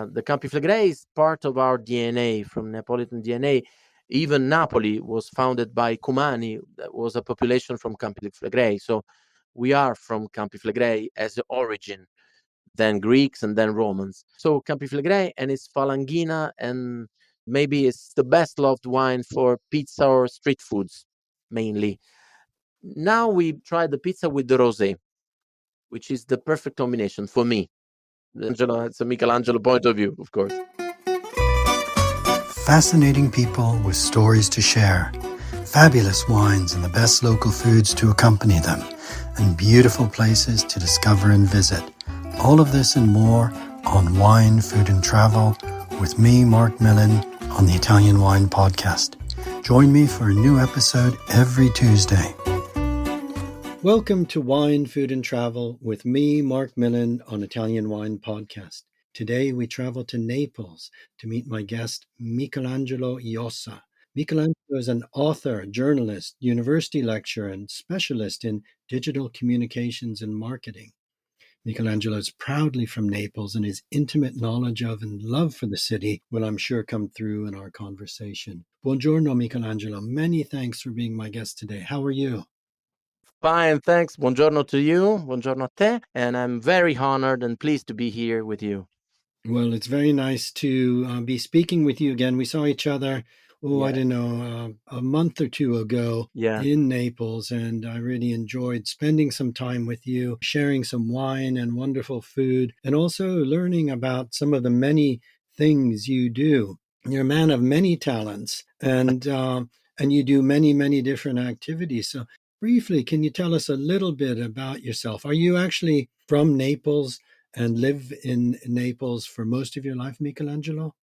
The Campi Flegrei is part of our DNA, from Neapolitan DNA. Even Napoli was founded by Cumani, that was a population from Campi Flegrei. So we are from Campi Flegrei as the origin, then Greeks and then Romans. So Campi Flegrei and its Falanghina, and maybe it's the best loved wine for pizza or street foods, mainly. Now we tried the pizza with the rosé, which is the perfect combination for me. Angelo, it's a Michelangelo point of view, of course. Fascinating people with stories to share, fabulous wines and the best local foods to accompany them, and beautiful places to discover and visit. All of this and more on Wine, Food and Travel with me, Marc Millon, on the Italian Wine Podcast. Join me for a new episode every Tuesday. Welcome to Wine, Food and Travel with me, Marc Millon, on Italian Wine Podcast. Today we travel to Naples to meet my guest, Michelangelo Iossa. Michelangelo is an author, journalist, university lecturer, and specialist in digital communications and marketing. Michelangelo is proudly from Naples, and his intimate knowledge of and love for the city will, I'm sure, come through in our conversation. Buongiorno, Michelangelo. Many thanks for being my guest today. How are you? Fine, thanks. Buongiorno to you. Buongiorno a te. And I'm very honored and pleased to be here with you. Well, it's very nice to be speaking with you again. We saw each other, I don't know, a month or two ago in Naples, and I really enjoyed spending some time with you, sharing some wine and wonderful food, and also learning about some of the many things you do. You're a man of many talents, and you do many, many different activities. So briefly, can you tell us a little bit about yourself? Are you actually from Naples and live in Naples for most of your life, Michelangelo?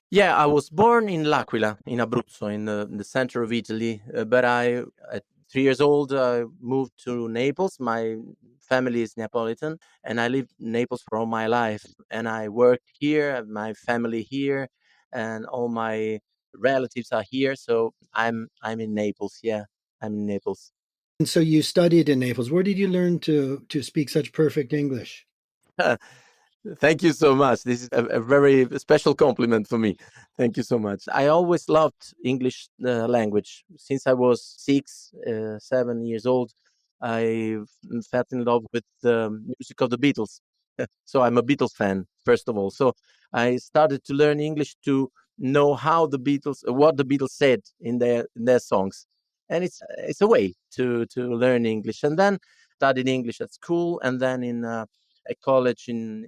Yeah, I was born in L'Aquila, in Abruzzo, in the center of Italy. But at 3 years old, I moved to Naples. My family is Neapolitan, and I lived in Naples for all my life. And I worked here, have my family here, and all my relatives are here. So I'm in Naples. Yeah, I'm in Naples. And so you studied in Naples. Where did you learn to speak such perfect English? Thank you so much. This is a very special compliment for me. Thank you so much. I always loved English language. Since I was 7 years old, I fell in love with the music of the Beatles. So I'm a Beatles fan, first of all. So I started to learn English to know what the Beatles said in their songs, and it's a way to learn English. And then studied English at school, and then in a college in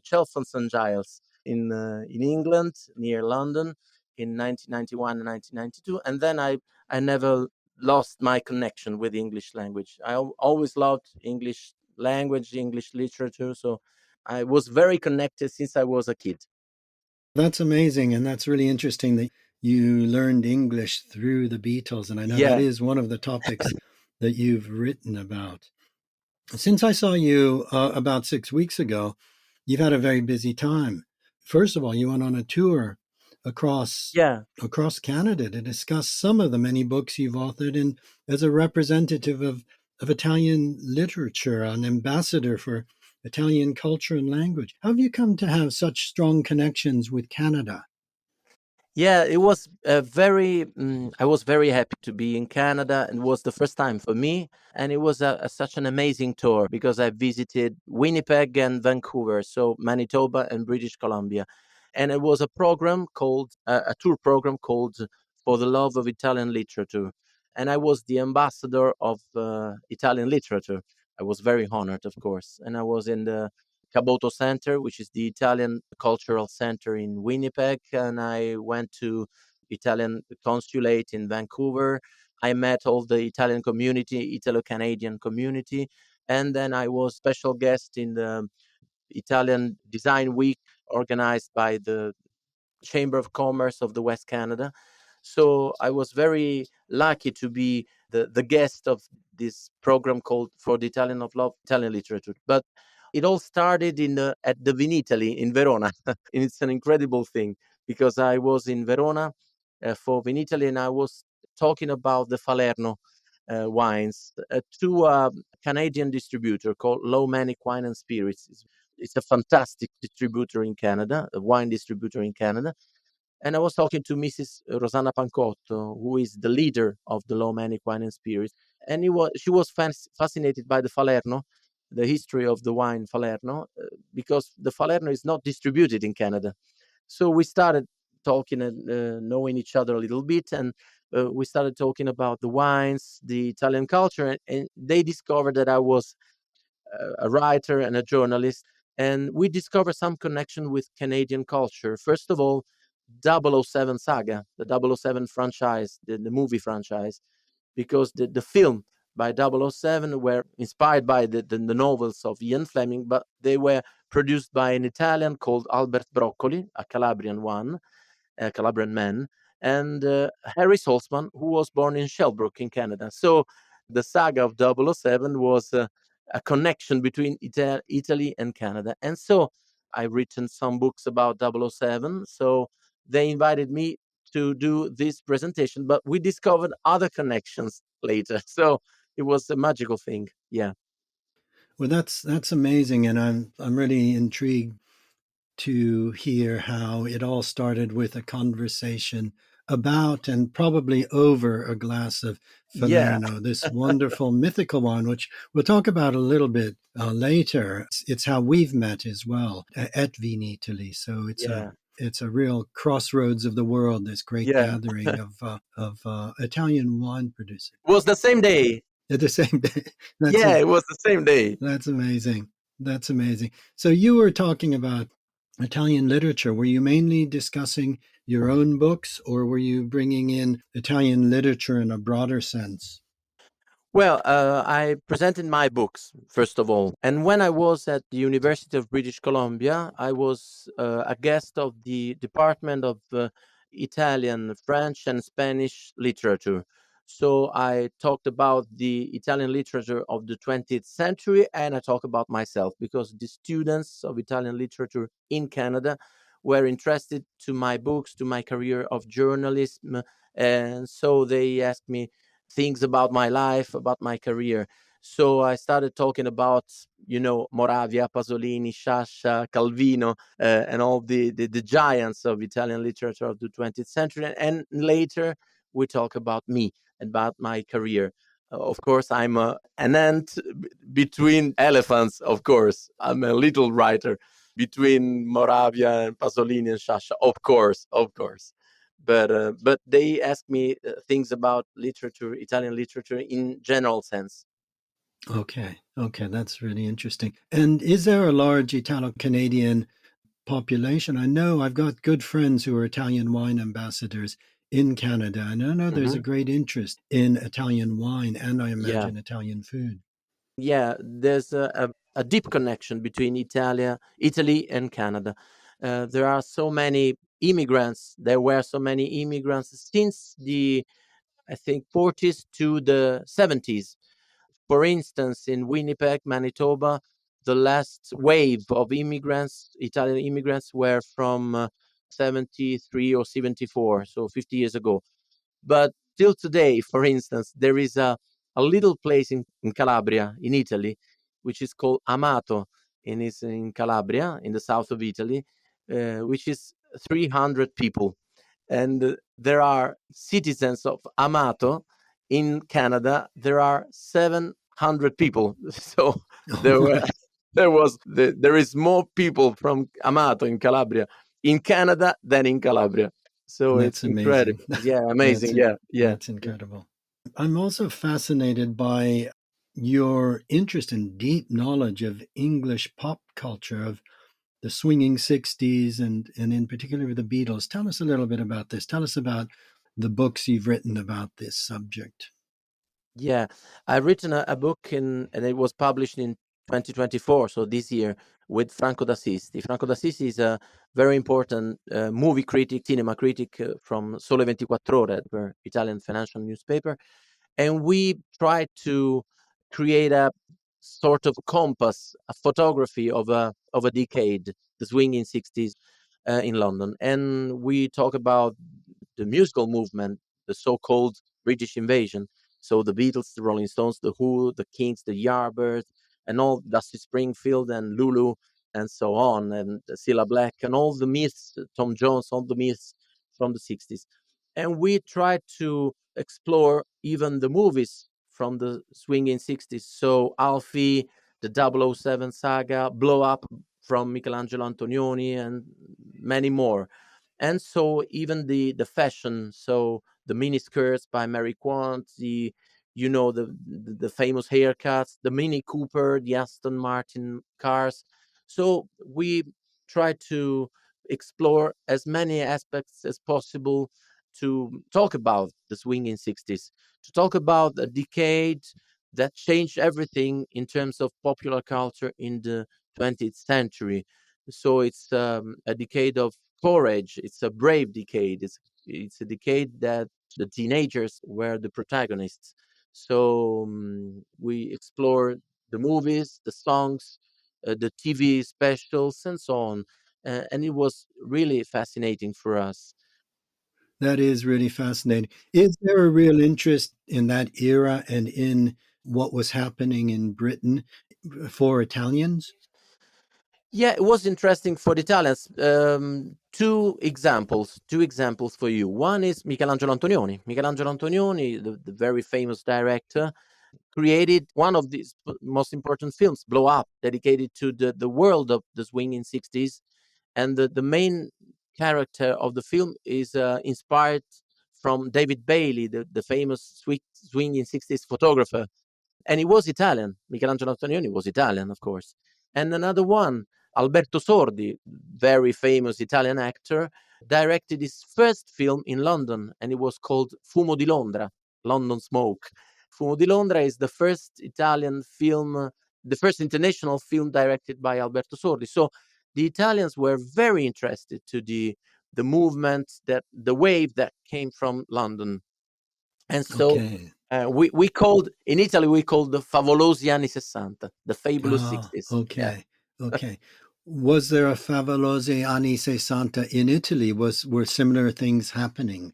Chelfon St Giles in England, near London, in 1991 and 1992. And then I never lost my connection with the English language. I always loved English language, English literature. So I was very connected since I was a kid. That's amazing. And that's really interesting that you learned English through the Beatles. And I know that Yeah. is one of the topics that you've written about. Since I saw you about 6 weeks ago, you've had a very busy time. First of all, you went on a tour across Yeah. across Canada to discuss some of the many books you've authored, and as a representative of Italian literature, an ambassador for Italian culture and language. How have you come to have such strong connections with Canada? Yeah, it was I was very happy to be in Canada, and it was the first time for me. And it was such an amazing tour because I visited Winnipeg and Vancouver, so Manitoba and British Columbia. And it was a tour program called For the Love of Italian Literature. And I was the ambassador of Italian literature. I was very honored, of course. And I was in the Caboto Center, which is the Italian cultural center in Winnipeg, and I went to Italian consulate in Vancouver. I met all the Italian community, Italo-Canadian community, and then I was special guest in the Italian Design Week organized by the Chamber of Commerce of the West Canada. So I was very lucky to be the guest of this program called For the Italian of Love, Italian Literature. But it all started at the Vinitaly in Verona. And it's an incredible thing because I was in Verona for Vinitaly, and I was talking about the Falerno wines to a Canadian distributor called Low Manic Wine and Spirits. It's a fantastic distributor in Canada, a wine distributor in Canada. And I was talking to Mrs. Rosanna Pancotto, who is the leader of the Lomanic Wine and Spirits, and she was fascinated by the Falerno, the history of the wine Falerno, because the Falerno is not distributed in Canada. So we started talking and knowing each other a little bit, and we started talking about the wines, the Italian culture, and they discovered that I was a writer and a journalist, and we discovered some connection with Canadian culture. First of all, 007 saga, the 007 franchise, the movie franchise, because the film by 007 were inspired by the novels of Ian Fleming, but they were produced by an Italian called Albert Broccoli, a Calabrian one, a Calabrian man, and Harry Saltzman, who was born in Shelbrooke in Canada. So the saga of 007 was a connection between Italy and Canada. And so I've written some books about 007. So they invited me to do this presentation, but we discovered other connections later. So it was a magical thing. Yeah. Well, that's amazing, and I'm really intrigued to hear how it all started with a conversation about and probably over a glass of Yeah. Falerno, this wonderful mythical wine, which we'll talk about a little bit later. It's how we've met as well at Vinitaly. So Yeah. it's a real crossroads of the world. This great Yeah. gathering of Italian wine producers It was the same day. at the same day. That's Yeah, a, it was the same day. that's amazing. That's amazing. So you were talking about Italian literature. Were you mainly discussing your own books, or were you bringing in Italian literature in a broader sense? Well, I presented my books, first of all. And when I was at the University of British Columbia, I was a guest of the Department of Italian, French, and Spanish literature. So I talked about the Italian literature of the 20th century, and I talked about myself because the students of Italian literature in Canada were interested to my books, to my career of journalism. And so they asked me things about my life, about my career. So I started talking about, Moravia, Pasolini, Sciascia, Calvino, and all the giants of Italian literature of the 20th century. And later we talk about me, about my career. Of course, I'm an ant between elephants, of course. I'm a little writer between Moravia and Pasolini and Sciascia, of course, of course. But they asked me things about literature, Italian literature in general sense. Okay, okay, that's really interesting. And is there a large Italo-Canadian population? I know I've got good friends who are Italian wine ambassadors in Canada, and I know there's a Hmm. great interest in Italian wine and I Yeah, imagine Italian food. yeah. There's a deep connection between Italy and Canada. There are so many immigrants. There were so many immigrants since the, I think, 40s to the 70s. For instance, in Winnipeg, Manitoba, the last wave of immigrants, Italian immigrants, were from 73 or 74, so 50 years ago. But till today, for instance, there is a little place in Calabria, in Italy, which is called Amato, and it's in Calabria, in the south of Italy, which is 300 people. And there are citizens of Amato in Canada. There are 700 people. So there were, there is more people from Amato in Calabria in Canada than in Calabria. So That's it's incredible. amazing. Yeah, That's amazing. Yeah, yeah, that's yeah. incredible. I'm also fascinated by your interest and deep knowledge of English pop culture, of the swinging 60s, and in particular the Beatles. Tell us a little bit about this. Tell us about the books you've written about this subject. Yeah, I've written a book and it was published in 2024, so this year, with Franco d'Assisti. Franco d'Assisti is a very important movie critic, cinema critic from Sole 24 Ore, the Italian financial newspaper. And we tried to create a sort of compass, a photography of a decade, the swinging 60s in London. And we talk about the musical movement, the so-called British invasion. So the Beatles, the Rolling Stones, the Who, the Kings, the Yardbirds, and all Dusty Springfield and Lulu. and so on, and Cilla Black, and all the myths, Tom Jones, all the myths from the 60s. And we try to explore even the movies from the swinging 60s. So Alfie, the 007 saga, Blow Up from Michelangelo Antonioni, and many more. And so even the fashion, so the mini skirts by Mary Quant, the famous haircuts, the Mini Cooper, the Aston Martin cars. So we try to explore as many aspects as possible to talk about the swinging 60s, to talk about a decade that changed everything in terms of popular culture in the 20th century. So it's a decade of courage. It's a brave decade. It's a decade that the teenagers were the protagonists. So we explore the movies, the songs, the TV specials, and so on. And it was really fascinating for us. That is really fascinating. Is there a real interest in that era and in what was happening in Britain for Italians? Yeah, it was interesting for the Italians. Two examples for you. One is Michelangelo Antonioni. Michelangelo Antonioni, the very famous director, created one of these most important films, Blow Up, dedicated to the world of the swinging 60s. And the main character of the film is inspired from David Bailey, the famous swinging 60s photographer. And he was Italian. Michelangelo Antonioni was Italian, of course. And another one, Alberto Sordi, very famous Italian actor, directed his first film in London, and it was called Fumo di Londra, London Smoke. Fumo di Londra is the first Italian film, the first international film directed by Alberto Sordi. So the Italians were very interested to the movement, that the wave that came from London. And so Okay. we called, in Italy, we called the favolosi anni 60, the fabulous Ah, 60s. Yeah. okay. Okay. Was there a Favolosi anni 60 in Italy? Were similar things happening?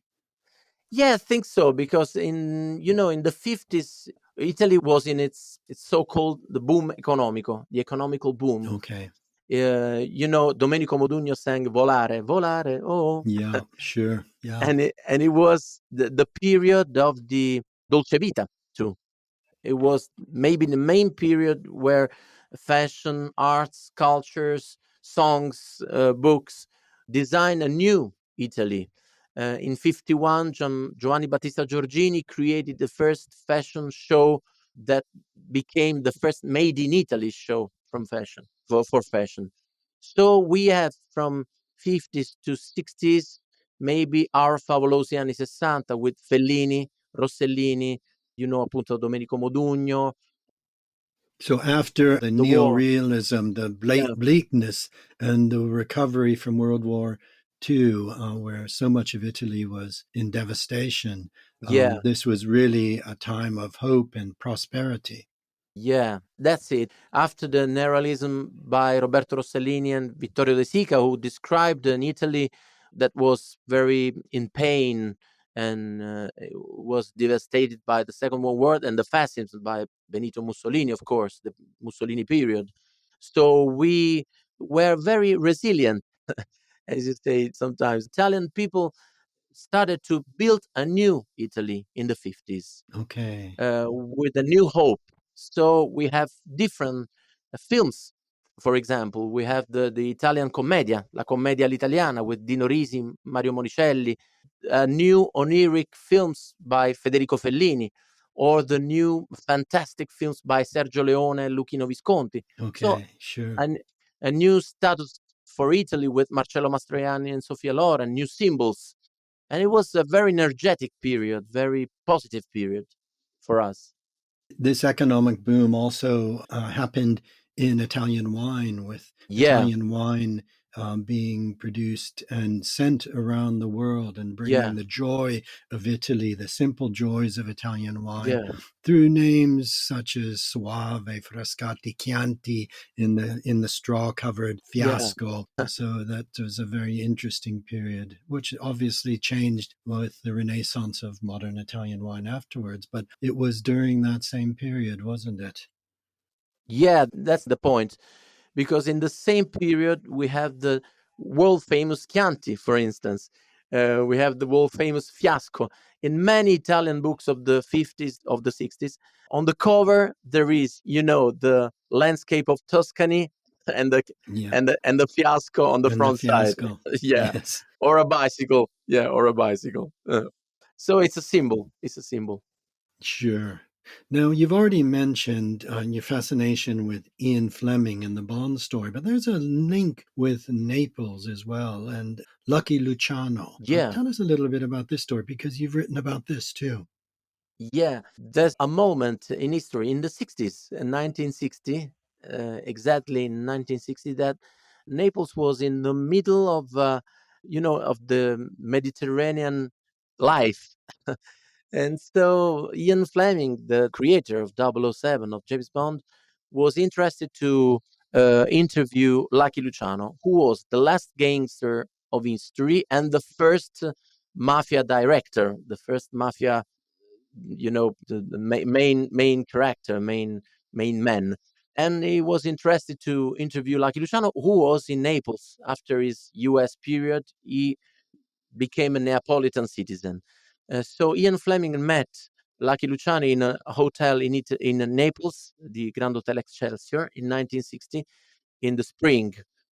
Yeah, I think so, because in the 50s, Italy was in its so-called the boom economico, the economical boom. Okay. Domenico Modugno sang Volare, Volare, oh. Yeah, sure. Yeah. And it was the period of the Dolce Vita too. It was maybe the main period where fashion, arts, cultures, songs, books design a new Italy. In 51, Giovanni Battista Giorgini created the first fashion show that became the first made in Italy show from fashion for fashion. So we have from 50s to 60s maybe our favolosi anni 60 with Fellini, Rossellini, appunto Domenico Modugno, So after the the war. neorealism, the Yeah, bleakness, and the recovery from World War II, where so much of Italy was in devastation, yeah, this was really a time of hope and prosperity. yeah, that's it. After the neorealism by Roberto Rossellini and Vittorio De Sica, who described an Italy that was very in pain and was devastated by the Second World War and the fascism by Benito Mussolini, of course, the Mussolini period. So we were very resilient, as you say sometimes. Italian people started to build a new Italy in the 50s Okay. with a new hope. So we have different films. For example, we have the Italian commedia, La Commedia all'Italiana with Dino Risi, Mario Monicelli, new oniric films by Federico Fellini, or the new fantastic films by Sergio Leone and Luchino Visconti. So Okay. Sure. an, a new status for Italy with Marcello Mastroianni and Sofia Loren, new symbols. And it was a very energetic period, very positive period for us. This economic boom also happened in Italian wine, with Yeah, Italian wine being produced and sent around the world and yeah, bringing the joy of Italy, the simple joys of Italian wine, yeah, through names such as Soave, Frascati, Chianti in the straw covered yeah. fiasco. So that was a very interesting period, which obviously changed with the renaissance of modern Italian wine afterwards. But it was during that same period, wasn't it? Yeah, that's the point. because in the same period we have the world famous Chianti, for instance. We have the world famous Fiasco. In many Italian books of the 50s, of the 60s, on the cover there is, the landscape of Tuscany and the Yeah. and the Fiasco on the And the front side. fiasco. Yeah, Yes. or a bicycle. Yeah, or a bicycle. So it's a symbol. It's a symbol. Sure. Now, you've already mentioned your fascination with Ian Fleming and the Bond story, but there's a link with Naples as well and Lucky Luciano. Yeah. Tell us a little bit about this story because you've written about this too. Yeah, there's a moment in history in the 60s, 1960, exactly in 1960, that Naples was in the middle of, of the Mediterranean life. And so Ian Fleming, the creator of 007, of James Bond, was interested to interview Lucky Luciano, who was the last gangster of history and the first mafia director, the first mafia, the main character, main man. And he was interested to interview Lucky Luciano, who was in Naples after his US period. He became a Neapolitan citizen. So Ian Fleming met Lucky Luciano in a hotel in Naples, the Grand Hotel Excelsior, in 1960, in the spring,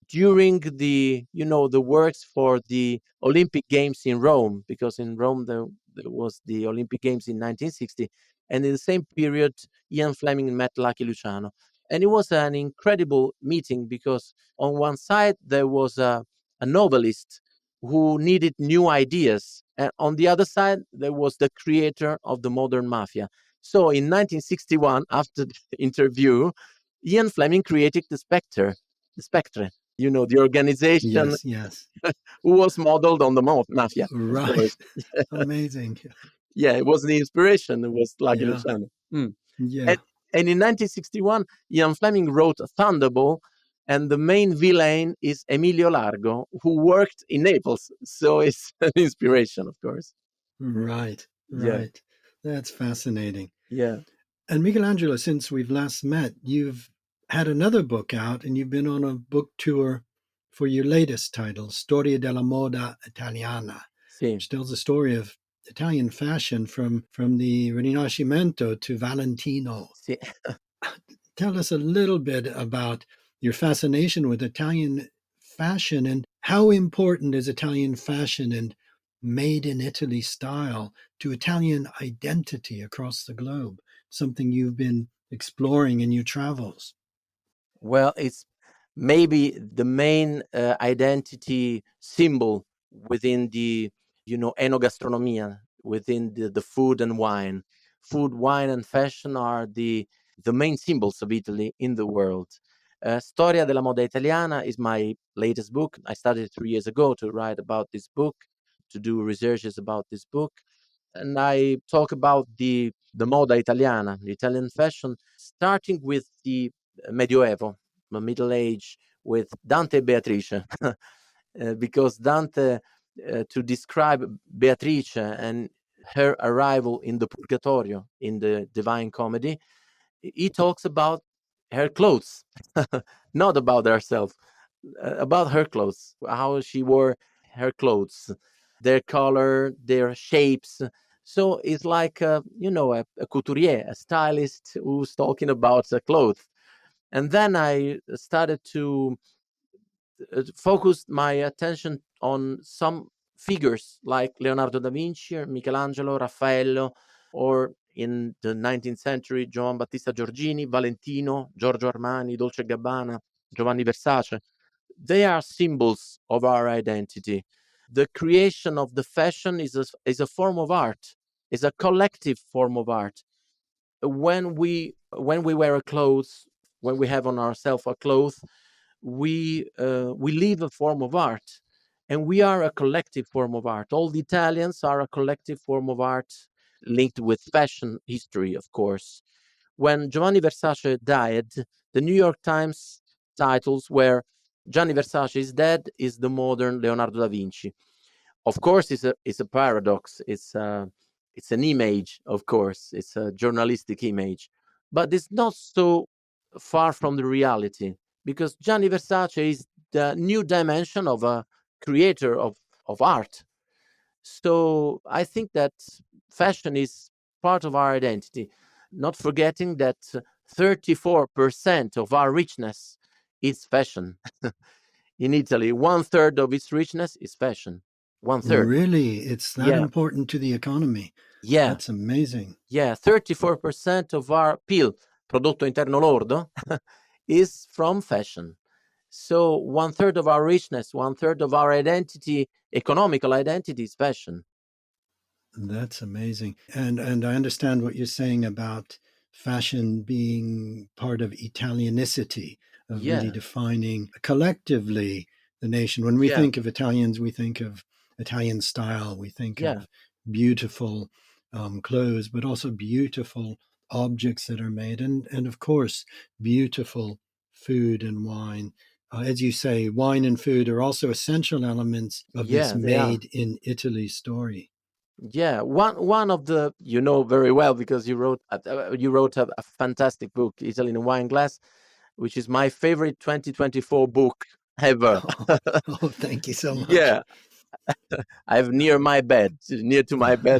during the works for the Olympic Games in Rome, because in Rome there was the Olympic Games in 1960, and in the same period Ian Fleming met Lucky Luciano. And it was an incredible meeting because on one side there was a novelist who needed new ideas, and on the other side there was the creator of the modern mafia. So in 1961, after the interview, Ian Fleming created the Spectre, the organization Yes, yes. who was modeled on the mafia, of Right. course. Amazing. Yeah, it was the inspiration. It was Lucky Yeah, Luciano. Mm. yeah. And, and in 1961, Ian Fleming wrote Thunderball, and the main villain is Emilio Largo, who worked in Naples. So it's an inspiration, of course. Right, Yeah, right. That's fascinating. yeah. And Michelangelo, since we've last met, you've had another book out and you've been on a book tour for your latest title, Storia della Moda Italiana, Sì, which tells the story of Italian fashion from the Rinascimento to Valentino. sì. Tell us a little bit about your fascination with Italian fashion and how important is Italian fashion and made in Italy style to Italian identity across the globe, something you've been exploring in your travels. Well, it's maybe the main identity symbol within the, enogastronomia, within the food and wine. Food, wine, and fashion are the main symbols of Italy in the world. Storia della Moda Italiana is my latest book. I started 3 years ago to write about this book, to do researches about this book, and I talk about the moda italiana, the Italian fashion, starting with the Medioevo, the Middle Age, with Dante and Beatrice, because Dante, to describe Beatrice and her arrival in the Purgatorio in the Divine Comedy, he talks about her clothes, not about herself, about her clothes, how she wore her clothes, their color, their shapes. So it's like a couturier, a stylist who's talking about the clothes. And then I started to focus my attention on some figures like Leonardo da Vinci, or Michelangelo, Raffaello, or in the 19th century, Giovan Battista Giorgini, Valentino, Giorgio Armani, Dolce & Gabbana, Giovanni Versace. They are symbols of our identity. The creation of the fashion is a form of art, is a collective form of art. When we wear a clothes, when we have on ourselves a cloth, we live a form of art, and we are a collective form of art. All the Italians are a collective form of art linked with fashion history, of course. When Giovanni Versace died, the New York Times titles were Gianni Versace is dead, is the modern Leonardo da Vinci. Of course, it's a paradox. It's an image, of course. It's a journalistic image, but it's not so far from the reality. because Gianni Versace is the new dimension of a creator of art. So I think that fashion is part of our identity, not forgetting that 34% of our richness is fashion. In Italy, one third of its richness is fashion. One third. Really? It's that Yeah. important to the economy. Yeah. That's amazing. Yeah. 34% of our PIL, prodotto interno lordo, is from fashion. So one third of our richness, one third of our identity, economical identity, is fashion. That's amazing. And I understand what you're saying about fashion being part of Italianicity, of really Yeah. defining collectively the nation. When we Yeah. think of Italians, we think of Italian style, we think Yeah. of beautiful clothes, but also beautiful objects that are made, and of course, beautiful food and wine. As you say, wine and food are also essential elements of this Yeah. They are. made in Italy story. Yeah, one of the, you know very well, because you wrote a fantastic book, Italy in a Wine Glass, which is my favorite 2024 book ever. Oh, thank you so much. Yeah, I have near to my bed,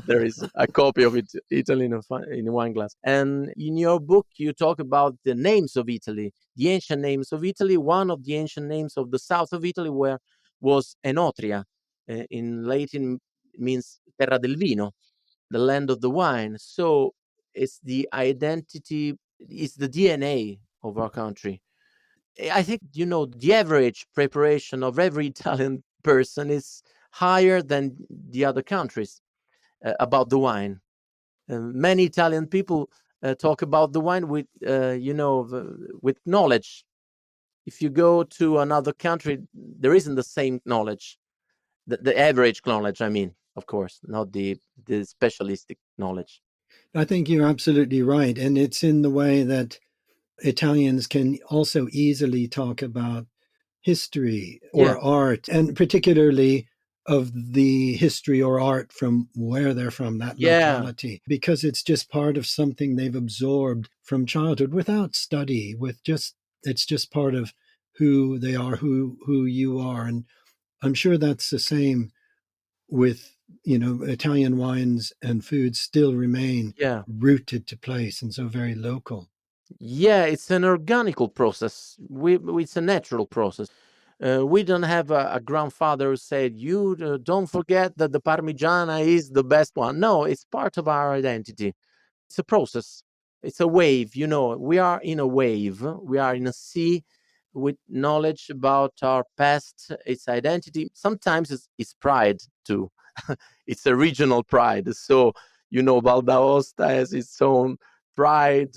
there is a copy of it, Italy in a Wine Glass. And in your book, you talk about the names of Italy, the ancient names of Italy. One of the ancient names of the south of Italy where was Enotria. In Latin means Terra del Vino, the land of the wine. So it's the identity, it's the DNA of our country. I think, the average preparation of every Italian person is higher than the other countries about the wine. Many Italian people talk about the wine with, with knowledge. If you go to another country, there isn't the same knowledge, the average knowledge, I mean, of course, not the specialistic knowledge. I think you're absolutely right. And it's in the way that Italians can also easily talk about history Yeah, or art, and particularly of the history or art from where they're from, that yeah, locality, because it's just part of something they've absorbed from childhood without study, with just, it's just part of who they are, who you are. And I'm sure that's the same with, Italian wines and foods still remain yeah. rooted to place and so very local. Yeah, it's an organical process. It's a natural process. We don't have a grandfather who said, "You don't forget that the Parmigiana is the best one." No, it's part of our identity. It's a process. It's a wave. We are in a wave. We are in a sea with knowledge about our past, its identity. Sometimes it's pride too. It's a regional pride. So, Val d'Aosta has its own pride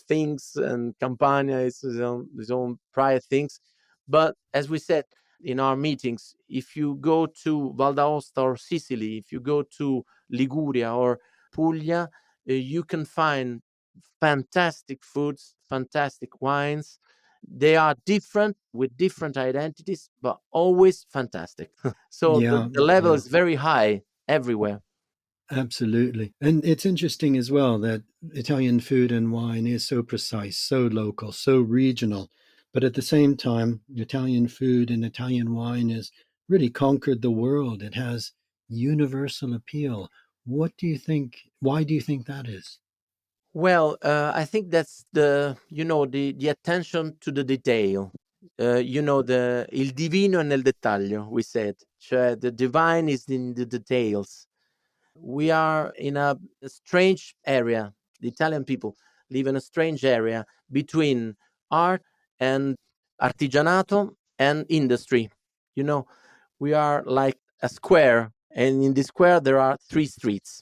things, and Campania is his own pride things. But as we said in our meetings, if you go to Val d'Aosta or Sicily, if you go to Liguria or Puglia, you can find fantastic foods, fantastic wines. They are different with different identities, but always fantastic. So the, Yeah, the level yeah. is very high everywhere. Absolutely. And it's interesting as well that Italian food and wine is so precise, so local, so regional. But at the same time, Italian food and Italian wine has really conquered the world. It has universal appeal. What do you think? Why do you think that is? Well, I think that's the attention to the detail. The il divino è nel dettaglio, we said. Cioè, the divine is in the details. We are in a strange area. The Italian people live in a strange area between art and artigianato and industry. You know, we are like a square, and in this square there are three streets.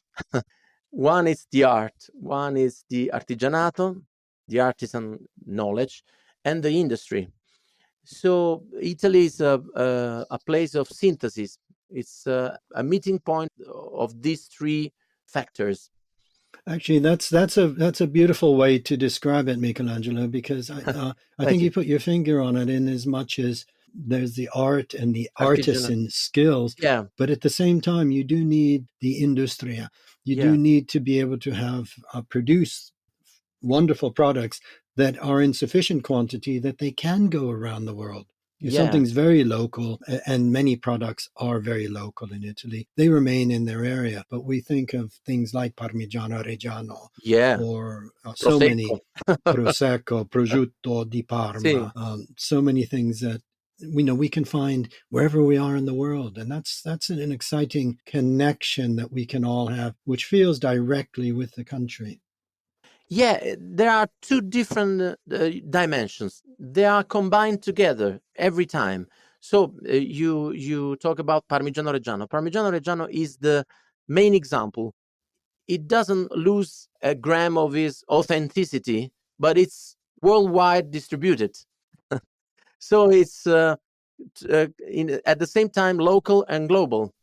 One is the art, one is the artigianato, the artisan knowledge, and the industry. So Italy is a place of synthesis. It's a meeting point of these three factors. Actually, that's a beautiful way to describe it, Michelangelo, because I Thank think you. you put your finger on it in as much as there's the art and the Artigianato. artisan skills, Yeah, but at the same time, you do need the industria. You do yeah, need to be able to have produce wonderful products, that are in sufficient quantity that they can go around the world. If Yeah, something's very local, and many products are very local in Italy, they remain in their area. But we think of things like Parmigiano Reggiano yeah, or so prosecco. many Prosecco, Prosciutto di Sì. Parma, so many things that we know we can find wherever we are in the world, and that's an exciting connection that we can all have, which feels directly with the country. Yeah, there are two different dimensions. They are combined together every time. So you talk about Parmigiano Reggiano. Parmigiano Reggiano is the main example. It doesn't lose a gram of its authenticity, but it's worldwide distributed. So it's at the same time local and global.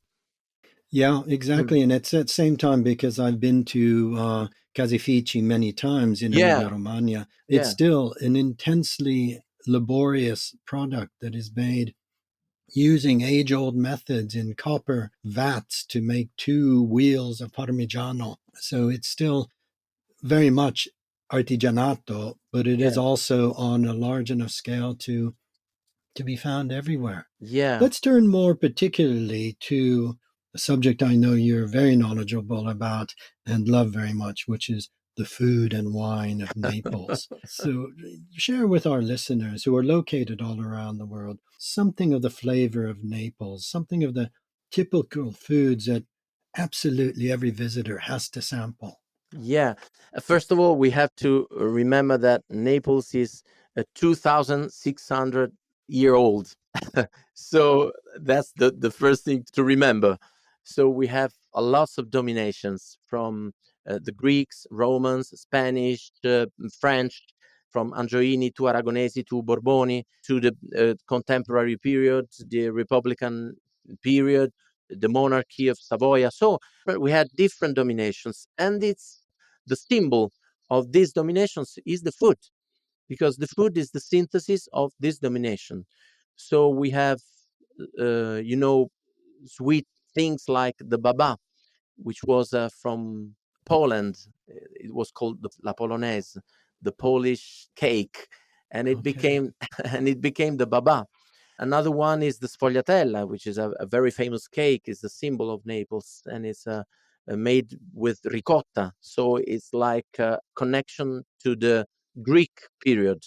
Yeah, Mm. exactly. And it's at the same time, because I've been to Casifici many times in Yeah, Emilia Romagna, it's yeah, still an intensely laborious product that is made using age old methods in copper vats to make two wheels of Parmigiano. So it's still very much artigianato, but it is yeah, also on a large enough scale to be found everywhere. yeah, Let's turn more particularly to a subject I know you're very knowledgeable about and love very much, which is the food and wine of Naples. So, share with our listeners who are located all around the world something of the flavor of Naples, something of the typical foods that absolutely every visitor has to sample. yeah. First of all, we have to remember that Naples is a 2,600-year old. So that's the first thing to remember. So we have a lots of dominations from the Greeks, Romans, Spanish, French, from Angioini to Aragonesi to Borboni to the contemporary period, the Republican period, the monarchy of Savoia. So we had different dominations, and it's the symbol of these dominations is the food, because the food is the synthesis of this domination. So we have, sweet things like the baba, which was from Poland. It was called la polonaise, the Polish cake, and it Okay. became and it became the baba. Another one is the sfogliatella, which is a very famous cake. It's the symbol of Naples, and it's made with ricotta. So it's like a connection to the Greek period.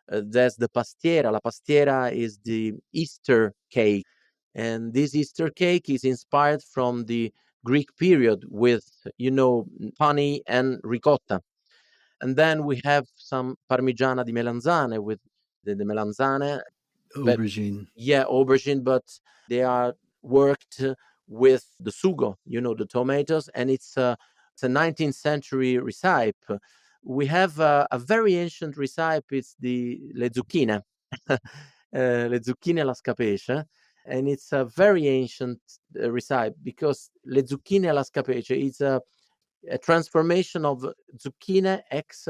There's the pastiera. La pastiera is the Easter cake, and this Easter cake is inspired from the Greek period with, honey and ricotta. And then we have some parmigiana di melanzane with the melanzane, but Aubergine. yeah, aubergine, but they are worked with the sugo, the tomatoes, and it's a 19th century recipe. We have a very ancient recipe. It's the le zucchine, le zucchine alla scapece, and it's a very ancient recipe because le zucchine alla scapece is a transformation of zucchine ex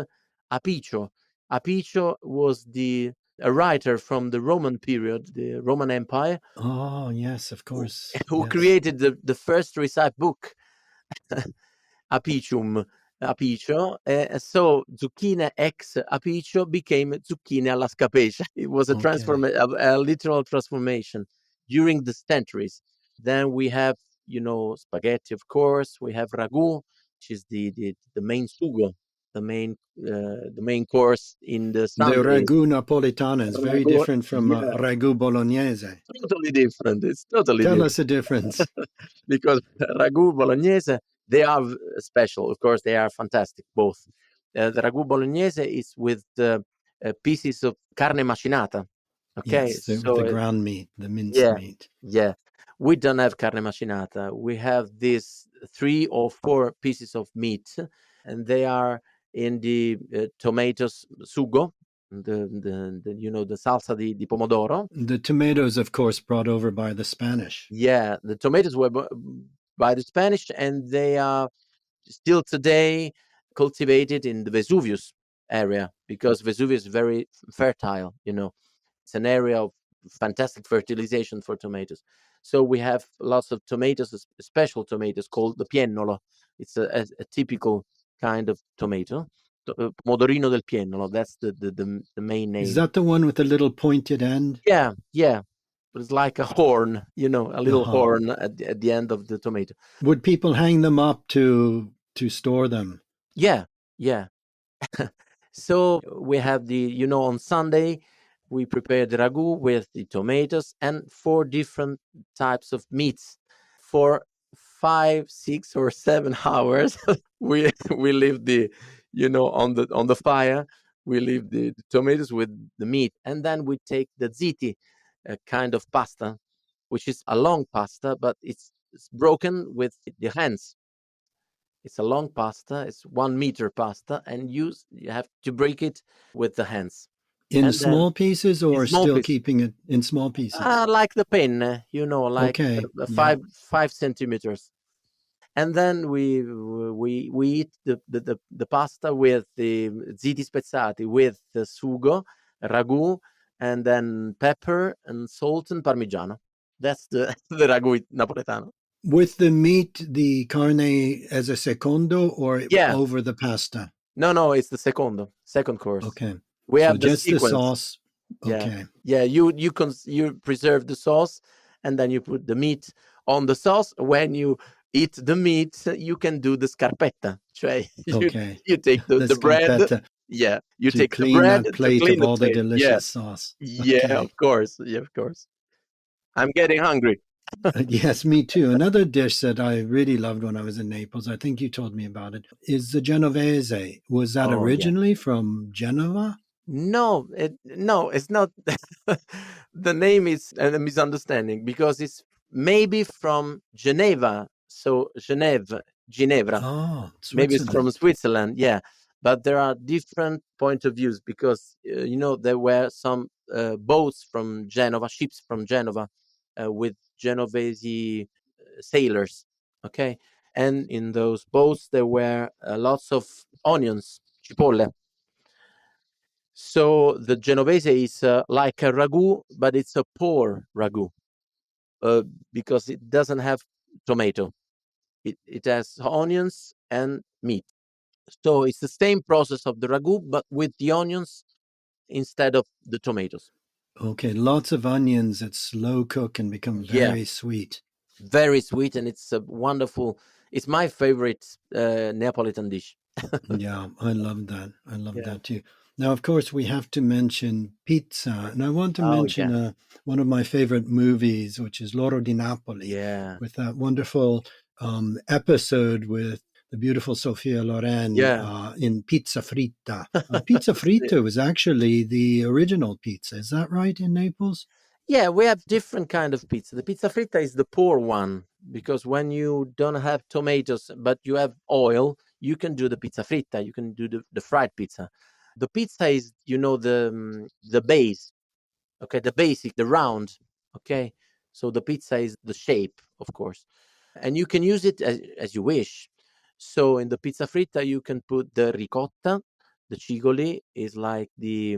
apicio. Apicio was a writer from the Roman period, the Roman Empire, Oh, yes, of who, course. who Yes. created the first recipe book, Apicium, Apicio. So zucchine ex apicio became zucchine alla scapece. It was Okay. a literal transformation during the centuries. Then we have, spaghetti, of course. We have ragu, which is the main sugo, the main course in the The Sunday. ragu napolitana is very Ragu, different from yeah, ragu bolognese. totally different. It's totally Tell different. us the difference. Because ragu bolognese, they are special. Of course, they are fantastic both. The ragu bolognese is with pieces of carne macinata. Okay, Yes, the so ground meat, the minced yeah, meat. yeah. We don't have carne macinata. We have these 3 or 4 pieces of meat, and they are in the tomatoes sugo, the salsa di pomodoro. The tomatoes, of course, brought over by the Spanish. Yeah, the tomatoes were by the Spanish, and they are still today cultivated in the Vesuvius area because Vesuvius is very fertile. It's an area of fantastic fertilization for tomatoes. So we have lots of tomatoes, special tomatoes called the piennolo. It's a typical kind of tomato. Pomodorino del Piennolo. That's the main Is name. that the one with the little pointed end? Yeah, yeah. It's like a horn, a little Uh-huh. horn at the end of the tomato. Would people hang them up to store them? Yeah, yeah. So we have on Sunday, we prepare the ragu with the tomatoes and 4 different types of meats. For 5, 6, or 7 hours, we leave on the fire. We leave the tomatoes with the meat, and then we take the ziti, a kind of pasta, which is a long pasta, but it's broken with the hands. It's a long pasta. It's 1 meter pasta, and you have to break it with the hands, In and then small pieces in or small still pieces, keeping it in small pieces? like the penne, like Okay. Yeah. 5 centimeters. And then we eat the pasta with the ziti spezzati, with the sugo, ragu, and then pepper and salt and parmigiano. That's the the ragu napoletano. With the meat, the carne as a secondo or Yeah. over the pasta? No, no, it's the second course. Okay. We So have the just the sequence. sauce. Yeah. Okay. Yeah, you preserve the sauce, and then you put the meat on the sauce. When you eat the meat, you can do the scarpetta. Cioè, you Okay. you take The the bread. scarpetta Yeah, you to take the clean bread that to plate clean of the all the plate. Yeah. delicious sauce. Yeah, Okay. of course. Yeah, of course. I'm getting hungry. Yes, me too. Another dish that I really loved when I was in Naples, I think you told me about it, is the Genovese. Was that Oh, yeah. originally from Genova? No, it's not. The name is a misunderstanding because it's maybe from Geneva, so Ginevra. Oh, Maybe it's from Switzerland. Switzerland, yeah. But there are different point of views because there were some boats from Genova, ships from Genova, with Genovese sailors. Okay, and in those boats there were lots of onions, cipolle. So the Genovese is like a ragu, but it's a poor ragu uh, because it doesn't have tomato. It has onions and meat. So it's the same process of the ragu, but with the onions instead of the tomatoes. Okay, lots of onions that slow cook and become Yeah, very sweet. very sweet, and it's a wonderful. It's my favorite Neapolitan dish. Yeah, I love that. I love Yeah. that too. Now, of course, we have to mention pizza, and I want to Oh mention yeah. one of my favorite movies, which is Loro di Napoli, Yeah. with that wonderful episode with the beautiful Sophia Loren Yeah. in Pizza Fritta. Pizza See, Fritta was actually the original pizza. Is that right in Naples? yeah, we have different kind of pizza. The pizza fritta is the poor one because when you don't have tomatoes but you have oil, you can do the pizza fritta. You can do the fried pizza. The pizza is, the base. Okay, the basic, the round. Okay, so the pizza is the shape, of course, and you can use it as you wish. So in the pizza fritta, you can put the ricotta. The cigoli is like the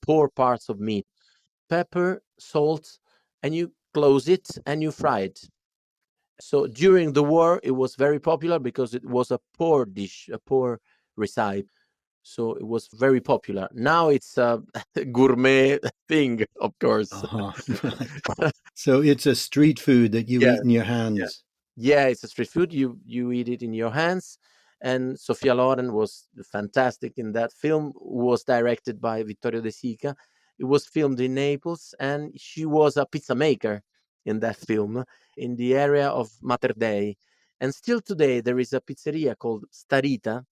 poor parts of meat, pepper, salt, and you close it and you fry it. So during the war, it was very popular because it was a poor dish, a poor recipe. So it was very popular. Now it's a gourmet thing, of course. Uh-huh. Right. So it's a street food that you Yeah, eat in your yeah. hands. Yeah, it's a street food. You eat it in your hands. And Sofia Loren was fantastic in that film. Was directed by Vittorio De Sica. It was filmed in Naples, and she was a pizza maker in that film in the area of Mater Dei. And still today, there is a pizzeria called Starita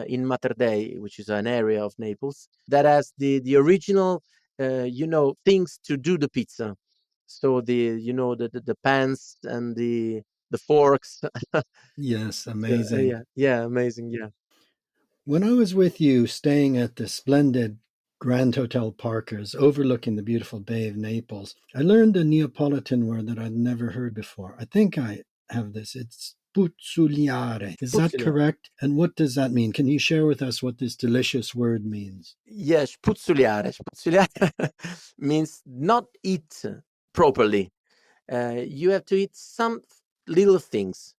in Mater Dei, which is an area of Naples that has the original, things to do the pizza. So the pans and the forks. Yes, So, amazing. yeah, yeah, amazing, yeah. When I was with you staying at the splendid Grand Hotel Parkers overlooking the beautiful Bay of Naples, I learned a Neapolitan word that I'd never heard before. I think I have this. It's puzzuliare. Is that Puzzuliare. correct? And what does that mean? Can you share with us what this delicious word means? Yeah, spuzzuliare. Spuzzuliare means not eat properly. You have to eat some little things.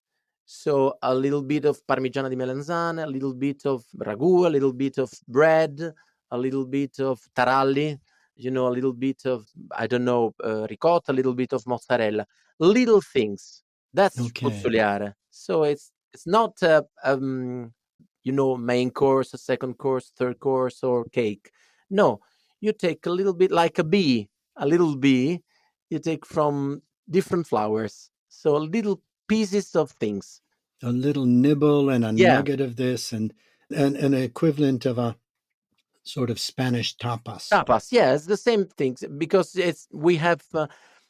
So a little bit of Parmigiana di Melanzane, a little bit of ragu, a little bit of bread, a little bit of taralli, a little bit of, I don't know, ricotta, a little bit of mozzarella, little things. That's Okay. spuzzoliare. So it's not main course, a second course, third course, or cake. No, you take a little bit like a little bee. You take from different flowers. So little pieces of things. A little nibble and a Yeah, nugget of this, and an equivalent of a sort of Spanish tapas. tapas. Yeah, it's the same things because we have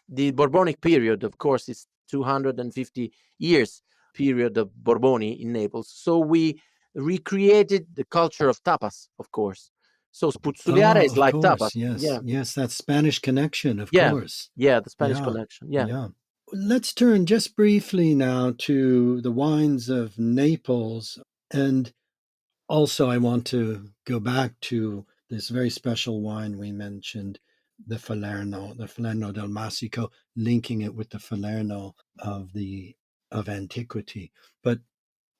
the Bourbonic period. Of course, it's 250 years period of Borboni in Naples. So we recreated the culture of tapas, of course. So spuzzuliare Oh, is of like course. tapas. Yes. Yeah, Yes, that Spanish connection, of yeah, course. yeah. The Spanish Yeah. connection. Yeah. Yeah. Let's turn just briefly now to the wines of Naples. And also, I want to go back to this very special wine we mentioned, the Falerno del Masico, linking it with the Falerno of antiquity. But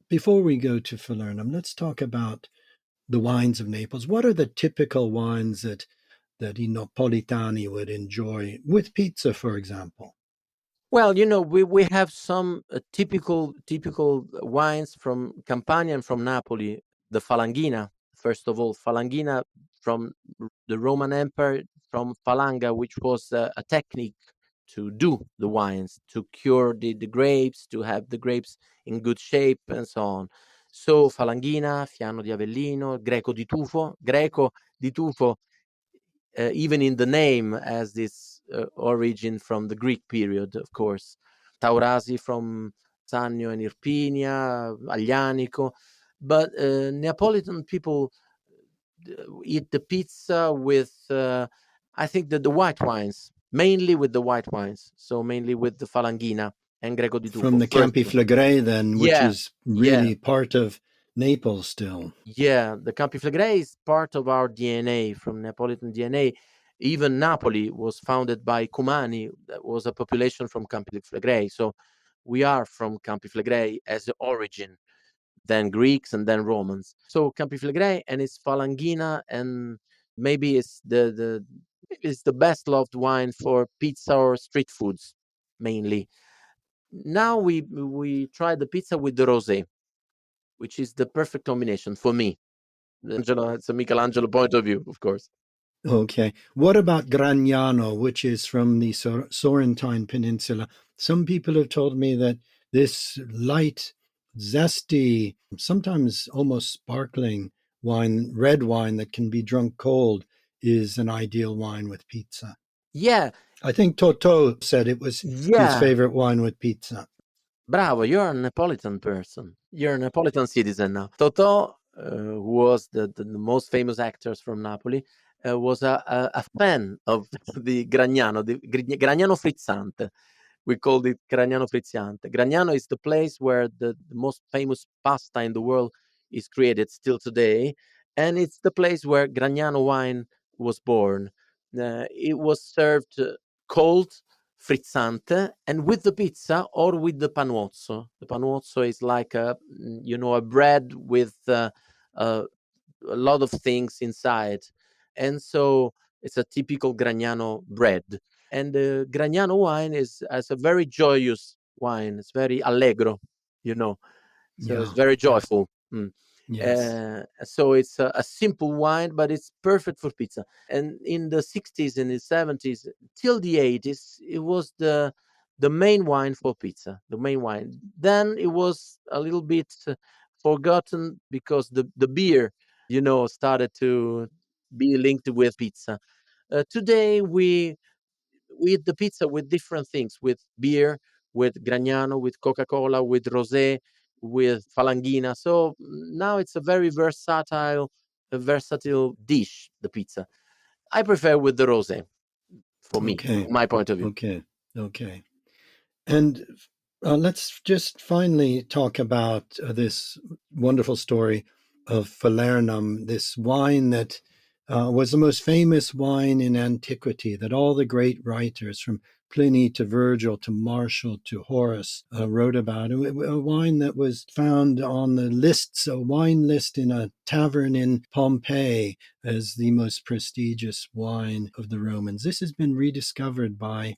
before we go to Falernum, let's talk about the wines of Naples. What are the typical wines that i Napolitani would enjoy with pizza, for example? Well, we have some typical wines from Campania and from Napoli. The Falanghina, first of all, Falanghina from the Roman Empire, from Falanga, which was a technique to do the wines, to cure the grapes, to have the grapes in good shape, and so on. So Falanghina, Fiano di Avellino, Greco di Tufo, even in the name, has this origin from the Greek period, of course. Taurasi from Sannio and Irpinia, Aglianico. But Neapolitan people eat the pizza with, I think, that the white wines, mainly with the white wines. So mainly with the Falanghina and Greco di From Tufo, the first. Campi Flegrei, then, which Yeah, is yeah. really part of Naples still. Yeah, the Campi Flegrei is part of our DNA, from Neapolitan DNA. Even Napoli was founded by Cumani, that was a population from Campi Flegrei. So we are from Campi Flegrei as the origin, then Greeks and then Romans. So Campi Flegrei and its Falanghina, and maybe it's the best loved wine for pizza or street foods mainly. Now we try the pizza with the rosé, which is the perfect combination for me. Angelo, it's a Michelangelo point of view, of course. Okay. What about Gragnano, which is from the Sorrentine Peninsula? Some people have told me that this light, zesty, sometimes almost sparkling wine, red wine that can be drunk cold, is an ideal wine with pizza. Yeah, I think Toto said it was his yeah. favorite wine with pizza. Bravo, you're a Neapolitan person. You're a Neapolitan citizen now. Totò, who was the most famous actors from Napoli, was a fan of the Gragnano, the Gragnano Frizzante. We called it Gragnano Frizzante. Gragnano is the place where the most famous pasta in the world is created still today. And it's the place where Gragnano wine was born. It was served cold, frizzante, and with the pizza or with the panuozzo. The panuozzo is like a bread with a lot of things inside, and so it's a typical Gragnano bread. And the Gragnano wine is as a very joyous wine. It's very allegro, you know, so it's Yeah, very yeah, joyful. yes. So it's a simple wine, but it's perfect for pizza. And in the 60s and the 70s till the 80s, it was the main wine for pizza, the main wine. Then it was a little bit forgotten because the beer, started to be linked with pizza. Today we eat the pizza with different things, with beer, with Gragnano, with Coca-Cola, with rosé, with Falanghina. So now it's a versatile dish, the pizza. I prefer with the rosé, for me, Okay, from my point of view. okay, okay. And let's just finally talk about this wonderful story of Falernum, this wine that was the most famous wine in antiquity, that all the great writers from Pliny to Virgil to Martial to Horace wrote about. A wine that was found on the lists, a wine list in a tavern in Pompeii as the most prestigious wine of the Romans. This has been rediscovered by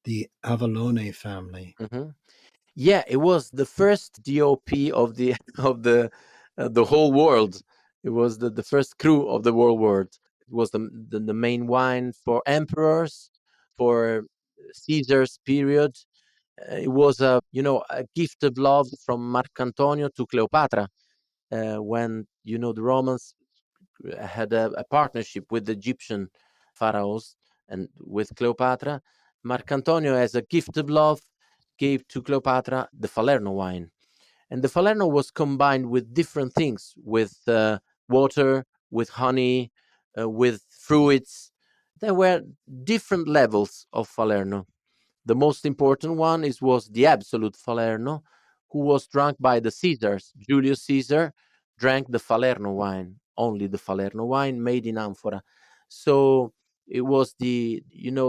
the Avallone family. Mhm. Yeah, it was the first DOP of the of the whole world. It was the first crew of the whole world. It was the main wine for emperors, for Caesar's period. It was a gift of love from Marcantonio to Cleopatra, when the Romans had a partnership with the Egyptian pharaohs and with Cleopatra. Marcantonio, as a gift of love, gave to Cleopatra the Falerno wine. And the Falerno was combined with different things, with water, with honey, with fruits. There were different levels of Falerno. The most important one was the absolute Falerno, who was drunk by the Caesars. Julius Caesar drank the Falerno wine, only the Falerno wine made in amphora. So it was the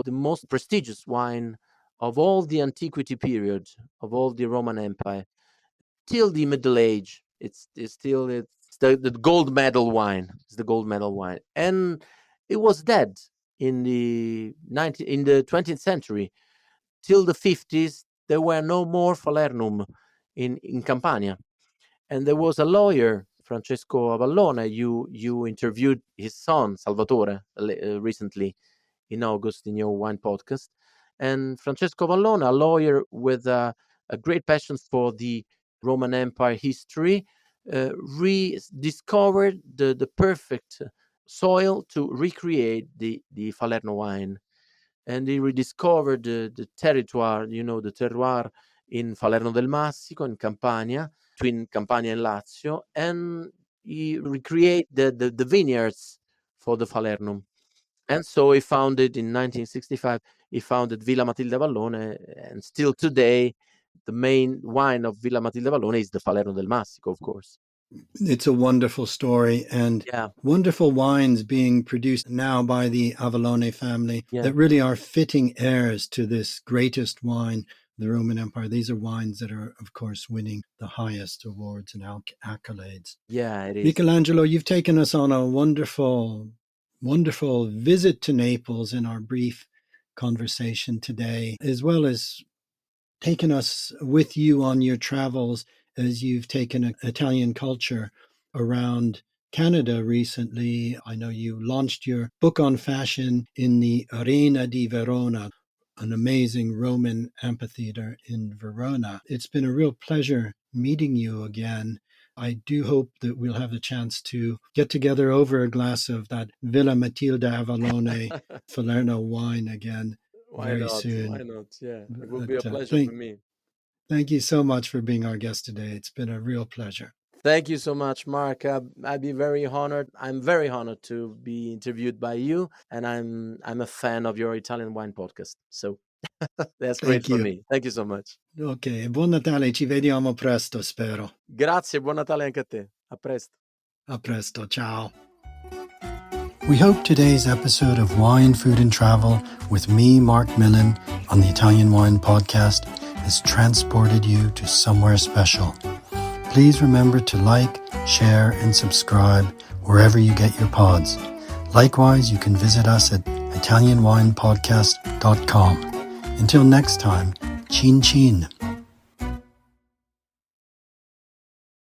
most prestigious wine of all the antiquity period, of all the Roman Empire, till the Middle Age. It's the gold medal wine. It's the gold medal wine, and it was dead in the 20th century. Till the 50s, there were no more Falernum in Campania. And there was a lawyer, Francesco Avallone. You interviewed his son, Salvatore, recently in August in your wine podcast. And Francesco Avallone, a lawyer with a great passion for the Roman Empire history, rediscovered the perfect soil to recreate the Falerno wine, and he rediscovered the territoire, the terroir in Falerno del Massico, in Campania, between Campania and Lazio, and he recreate the vineyards for the Falernum. And so he founded in 1965, he founded Villa Matilde Avallone, and still today, the main wine of Villa Matilde Avallone is the Falerno del Massico, of course. It's a wonderful story, and Yeah, wonderful wines being produced now by the Avallone family yeah, that really are fitting heirs to this greatest wine, the Roman Empire. These are wines that are, of course, winning the highest awards and accolades. yeah, it is. Michelangelo, you've taken us on a wonderful, wonderful visit to Naples in our brief conversation today, as well as taken us with you on your travels as you've taken Italian culture around Canada recently. I know you launched your book on fashion in the Arena di Verona, an amazing Roman amphitheater in Verona. It's been a real pleasure meeting you again. I do hope that we'll have a chance to get together over a glass of that Villa Matilde Avallone Falerno wine again Why very not? Why soon. not? Yeah, it will be a But, pleasure for me. thank you so much for being our guest today. It's been a real pleasure. Thank you so much, Mark. I'd be very honored. I'm very honored to be interviewed by you, and I'm a fan of your Italian wine podcast. So that's great Thank for you. me. Thank you so much. Ok, buon Natale, ci vediamo presto, spero. Grazie, buon Natale anche a te. A presto. A presto, ciao. We hope today's episode of Wine, Food and Travel with me, Marc Millon, on the Italian Wine Podcast has transported you to somewhere special. Please remember to like, share, and subscribe wherever you get your pods. Likewise, you can visit us at italianwinepodcast.com. Until next time, chin chin.